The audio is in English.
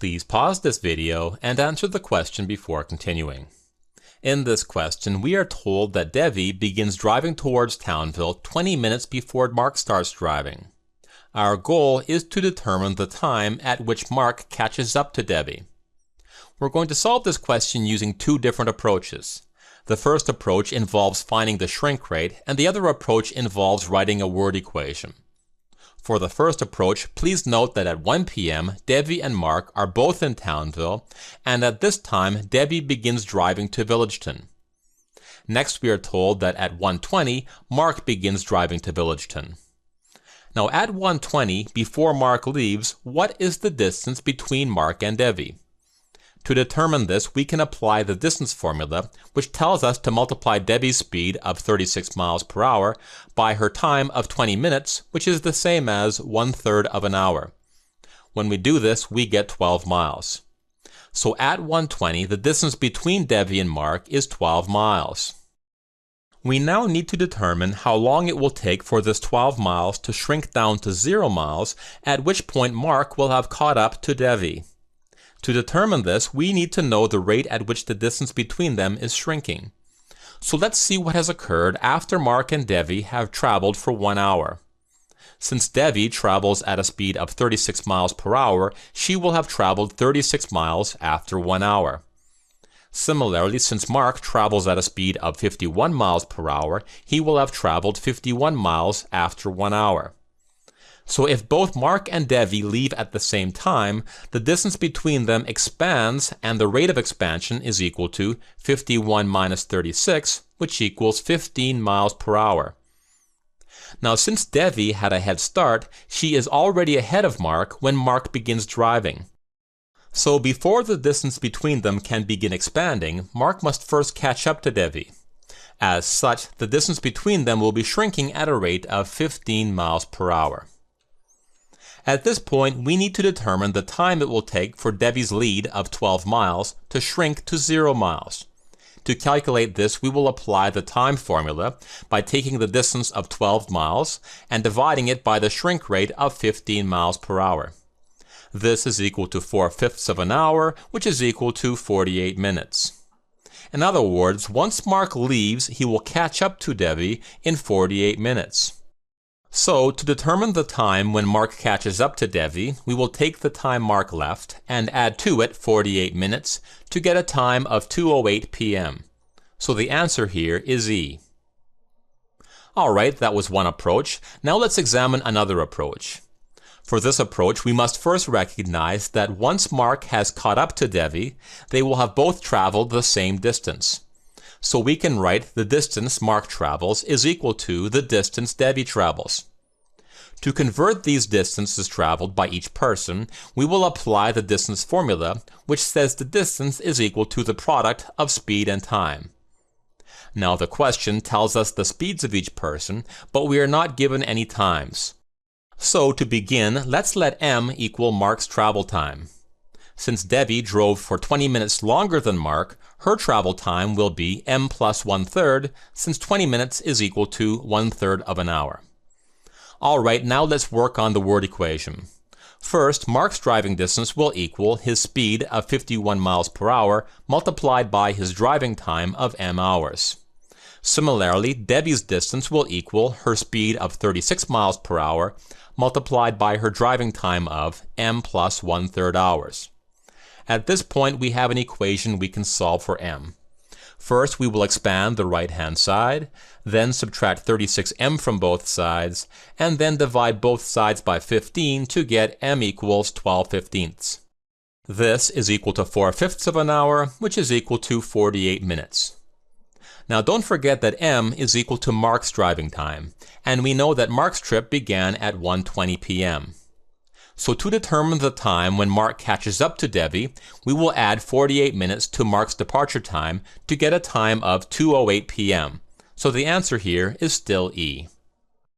Please pause this video and answer the question before continuing. In this question, we are told that Devi begins driving towards Townville 20 minutes before Mark starts driving. Our goal is to determine the time at which Mark catches up to Devi. We're going to solve this question using two different approaches. The first approach involves finding the shrink rate, and the other approach involves writing a word equation. For the first approach, please note that at 1 p.m., Devi and Mark are both in Townville, and at this time, Devi begins driving to Villageton. Next, we are told that at 1:20, Mark begins driving to Villageton. Now, at 1:20, before Mark leaves, what is the distance between Mark and Devi? To determine this, we can apply the distance formula, which tells us to multiply Devi's speed of 36 miles per hour by her time of 20 minutes, which is the same as 1/3 of an hour. When we do this, we get 12 miles. So at 1:20, the distance between Devi and Mark is 12 miles. We now need to determine how long it will take for this 12 miles to shrink down to 0 miles, at which point Mark will have caught up to Devi. To determine this, we need to know the rate at which the distance between them is shrinking. So let's see what has occurred after Mark and Devi have traveled for 1 hour. Since Devi travels at a speed of 36 miles per hour, she will have traveled 36 miles after 1 hour. Similarly, since Mark travels at a speed of 51 miles per hour, he will have traveled 51 miles after 1 hour. So if both Mark and Devi leave at the same time, the distance between them expands, and the rate of expansion is equal to 51 minus 36, which equals 15 miles per hour. Now, since Devi had a head start, she is already ahead of Mark when Mark begins driving. So before the distance between them can begin expanding, Mark must first catch up to Devi. As such, the distance between them will be shrinking at a rate of 15 miles per hour. At this point, we need to determine the time it will take for Devi's lead of 12 miles to shrink to 0 miles. To calculate this, we will apply the time formula by taking the distance of 12 miles and dividing it by the shrink rate of 15 miles per hour. This is equal to 4/5 of an hour, which is equal to 48 minutes. In other words, once Mark leaves, he will catch up to Devi in 48 minutes. So, to determine the time when Mark catches up to Devi, we will take the time Mark left and add to it 48 minutes to get a time of 2:08 p.m. So the answer here is E. Alright, that was one approach. Now let's examine another approach. For this approach, we must first recognize that once Mark has caught up to Devi, they will have both traveled the same distance. So we can write the distance Mark travels is equal to the distance Devi travels. To convert these distances traveled by each person, we will apply the distance formula, which says the distance is equal to the product of speed and time. Now the question tells us the speeds of each person, but we are not given any times. So to begin, let's let m equal Mark's travel time. Since Devi drove for 20 minutes longer than Mark, her travel time will be m plus 1/3, since 20 minutes is equal to 1/3 of an hour. Alright, now let's work on the word equation. First, Mark's driving distance will equal his speed of 51 miles per hour multiplied by his driving time of m hours. Similarly, Devi's distance will equal her speed of 36 miles per hour multiplied by her driving time of m plus 1/3 hours. At this point, we have an equation we can solve for m. First, we will expand the right-hand side, then subtract 36m from both sides, and then divide both sides by 15 to get m equals 12/15. This is equal to 4/5 of an hour, which is equal to 48 minutes. Now don't forget that m is equal to Mark's driving time, and we know that Mark's trip began at 1:20 p.m. So to determine the time when Mark catches up to Devi, we will add 48 minutes to Mark's departure time to get a time of 2:08 p.m. So the answer here is still E.